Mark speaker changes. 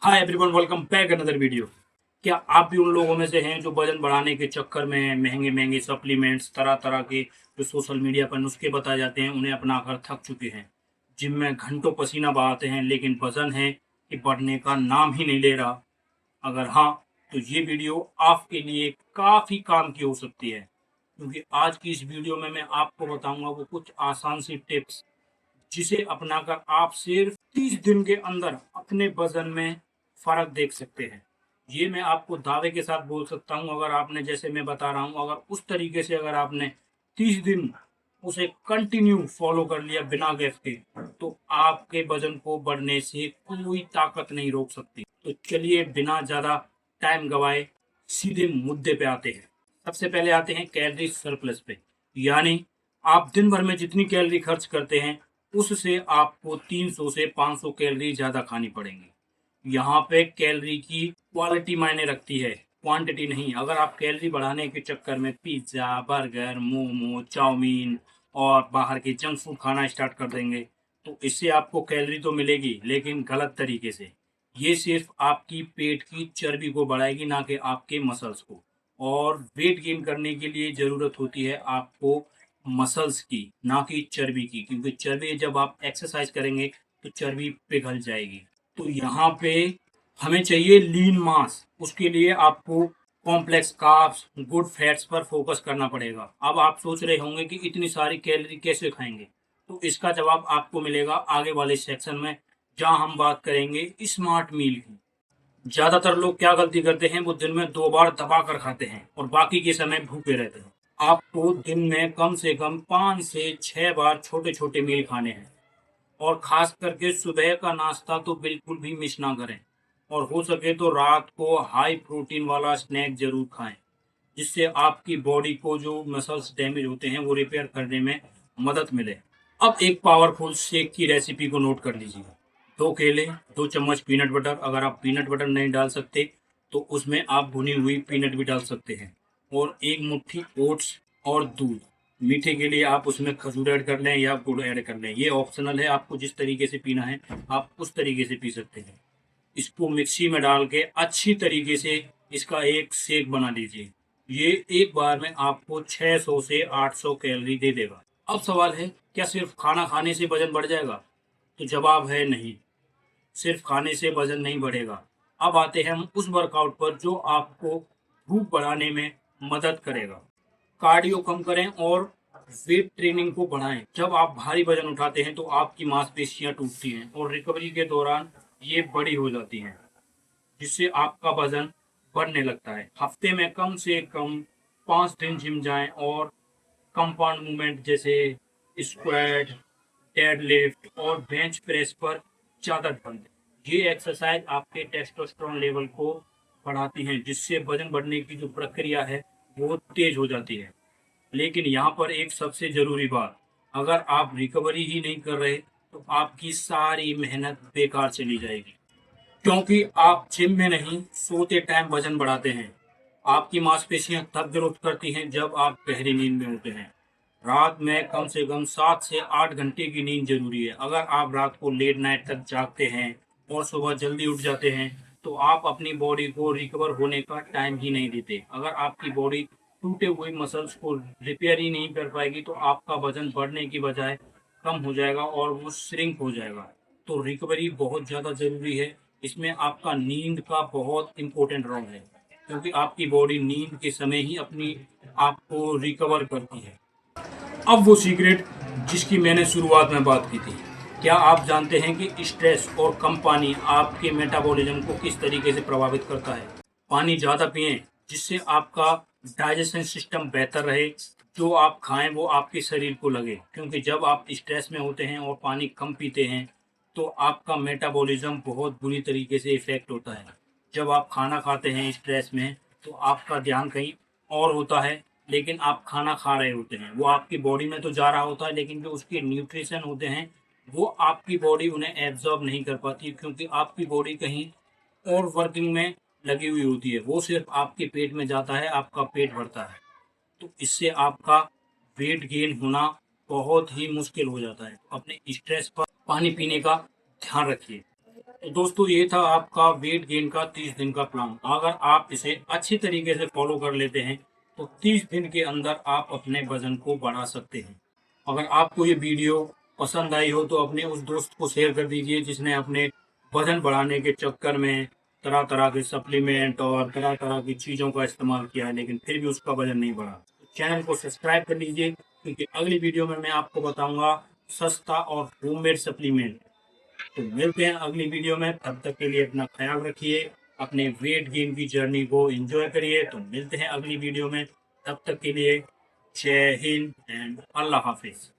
Speaker 1: Hi everyone, welcome back another video. क्या आप भी उन लोगों में से हैं जो वजन बढ़ाने के चक्कर में महंगे महंगे सप्लीमेंट्स, तरह तरह के जो सोशल मीडिया पर नुस्खे बताए जाते हैं उन्हें अपनाकर थक चुके हैं। जिम में घंटों पसीना बहाते हैं लेकिन वजन है कि बढ़ने का नाम ही नहीं ले रहा। अगर हाँ, तो ये वीडियो आपके लिए काफ़ी काम की हो सकती है, क्योंकि आज की इस वीडियो में मैं आपको बताऊंगा वो कुछ आसान सी टिप्स जिसे अपनाकर आप सिर्फ 30 दिन के अंदर अपने वजन में फर्क देख सकते हैं। ये मैं आपको दावे के साथ बोल सकता हूँ, अगर आपने, जैसे मैं बता रहा हूँ, अगर उस तरीके से अगर आपने 30 दिन उसे कंटिन्यू फॉलो कर लिया बिना गैप के, तो आपके वजन को बढ़ने से कोई ताकत नहीं रोक सकती। तो चलिए बिना ज़्यादा टाइम गवाए सीधे मुद्दे पे आते हैं। सबसे पहले आते हैं कैलोरी सरप्लस पे, यानी आप दिन भर में जितनी कैलोरी खर्च करते हैं उससे आपको 300 से 500 कैलोरी ज़्यादा खानी पड़ेंगी। यहाँ पे कैलोरी की क्वालिटी मायने रखती है, क्वांटिटी नहीं। अगर आप कैलोरी बढ़ाने के चक्कर में पिज्ज़ा, बर्गर, मोमो, चाउमीन और बाहर के जंक फूड खाना स्टार्ट कर देंगे, तो इससे आपको कैलोरी तो मिलेगी लेकिन गलत तरीके से। ये सिर्फ आपकी पेट की चर्बी को बढ़ाएगी, ना कि आपके मसल्स को। और वेट गेन करने के लिए ज़रूरत होती है आपको मसल्स की, ना कि चर्बी की, क्योंकि चर्बी जब आप एक्सरसाइज करेंगे तो चर्बी पिघल जाएगी। तो यहाँ पे हमें चाहिए लीन मास। उसके लिए आपको कॉम्प्लेक्स कार्ब्स, गुड फैट्स पर फोकस करना पड़ेगा। अब आप सोच रहे होंगे कि इतनी सारी कैलोरी कैसे खाएंगे, तो इसका जवाब आपको मिलेगा आगे वाले सेक्शन में, जहाँ हम बात करेंगे स्मार्ट मील की। ज्यादातर लोग क्या गलती करते हैं, वो दिन में 2 बार दबा कर खाते हैं और बाकी के समय भूखे रहते हैं। आपको दिन में कम से कम 5 से 6 बार छोटे छोटे मील खाने हैं, और खास करके सुबह का नाश्ता तो बिल्कुल भी मिस ना करें। और हो सके तो रात को हाई प्रोटीन वाला स्नैक जरूर खाएं, जिससे आपकी बॉडी को जो मसल्स डैमेज होते हैं वो रिपेयर करने में मदद मिले। अब एक पावरफुल शेक की रेसिपी को नोट कर लीजिए। 2 केले, 2 चम्मच पीनट बटर। अगर आप पीनट बटर नहीं डाल सकते तो उसमें आप भुनी हुई पीनट भी डाल सकते हैं। और 1 मुट्ठी ओट्स और दूध। मीठे के लिए आप उसमें खजूर ऐड कर लें या गुड़ ऐड कर लें, ये ऑप्शनल है, आपको जिस तरीके से पीना है आप उस तरीके से पी सकते हैं। इसको मिक्सी में डाल के अच्छी तरीके से इसका एक शेक बना लीजिए। ये एक बार में आपको 600 से 800 कैलोरी दे देगा। अब सवाल है, क्या सिर्फ खाना खाने से वजन बढ़ जाएगा? तो जवाब है नहीं, सिर्फ खाने से वजन नहीं बढ़ेगा। अब आते हैं हम उस वर्कआउट पर जो आपको भूख बढ़ाने में मदद करेगा। कार्डियो कम करें और वेट ट्रेनिंग को बढ़ाएं। जब आप भारी वजन उठाते हैं तो आपकी मांसपेशियां टूटती हैं और रिकवरी के दौरान ये बड़ी हो जाती हैं, जिससे आपका वजन बढ़ने लगता है। हफ्ते में कम से कम 5 दिन जिम जाएं और कंपाउंड मूवमेंट जैसे स्क्वाट, डेडलिफ्ट और बेंच प्रेस पर ज़्यादा ध्यान दें। ये एक्सरसाइज आपके टेस्टोस्टेरोन लेवल को बढ़ाती हैं, जिससे वजन बढ़ने की जो प्रक्रिया है वो तेज हो जाती है। लेकिन यहाँ पर एक सबसे ज़रूरी बात, अगर आप रिकवरी ही नहीं कर रहे तो आपकी सारी मेहनत बेकार चली जाएगी, क्योंकि आप जिम में नहीं, सोते टाइम वजन बढ़ाते हैं। आपकी मांसपेशियां तब ग्रोथ करती हैं जब आप गहरी नींद में होते हैं। रात में कम से कम 7 से 8 घंटे की नींद जरूरी है। अगर आप रात को लेट नाइट तक जागते हैं और सुबह जल्दी उठ जाते हैं तो आप अपनी बॉडी को रिकवर होने का टाइम ही नहीं देते। अगर आपकी बॉडी टूटे हुए मसल्स को रिपेयर ही नहीं कर पाएगी तो आपका वजन बढ़ने की बजाय कम हो जाएगा और वो श्रिंक हो जाएगा। तो रिकवरी बहुत ज़्यादा ज़रूरी है। इसमें आपका नींद का बहुत इम्पोर्टेंट रोल है, क्योंकि आपकी बॉडी नींद के समय ही अपनी आप को रिकवर करती है। अब वो सीक्रेट जिसकी मैंने शुरुआत में बात की थी। क्या आप जानते हैं कि स्ट्रेस और कम पानी आपके मेटाबॉलिज्म को किस तरीके से प्रभावित करता है? पानी ज़्यादा पिएं, जिससे आपका डाइजेशन सिस्टम बेहतर रहे। जो आप खाएं वो आपके शरीर को लगे, क्योंकि जब आप स्ट्रेस में होते हैं और पानी कम पीते हैं तो आपका मेटाबॉलिज्म बहुत बुरी तरीके से इफेक्ट होता है। जब आप खाना खाते हैं स्ट्रेस में तो आपका ध्यान कहीं और होता है, लेकिन आप खाना खा रहे होते हैं, वो आपकी बॉडी में तो जा रहा होता है लेकिन जो उसके न्यूट्रिशन होते हैं वो आपकी बॉडी उन्हें एब्जॉर्ब नहीं कर पाती, क्योंकि आपकी बॉडी कहीं और वर्किंग में लगी हुई होती है। वो सिर्फ आपके पेट में जाता है, आपका पेट भरता है। तो इससे आपका वेट गेन होना बहुत ही मुश्किल हो जाता है। अपने स्ट्रेस पर पानी पीने का ध्यान रखिए। तो दोस्तों ये था आपका वेट गेन का 30 दिन का प्लान। अगर आप इसे अच्छी तरीके से फॉलो कर लेते हैं तो 30 दिन के अंदर आप अपने वजन को बढ़ा सकते हैं। अगर आपको ये वीडियो पसंद आई हो तो अपने उस दोस्त को शेयर कर दीजिए जिसने अपने वजन बढ़ाने के चक्कर में तरह तरह के सप्लीमेंट और तरह तरह की चीज़ों का इस्तेमाल किया है लेकिन फिर भी उसका वजन नहीं बढ़ा। तो चैनल को सब्सक्राइब कर लीजिए क्योंकि अगली वीडियो में मैं आपको बताऊंगा सस्ता और होममेड सप्लीमेंट। तो मिलते हैं अगली वीडियो में, तब तक के लिए अपना ख्याल रखिए, अपने वेट गेन की जर्नी को एंजॉय करिए। तो मिलते हैं अगली वीडियो में, तब तक के लिए जय हिंद एंड अल्लाह हाफिज।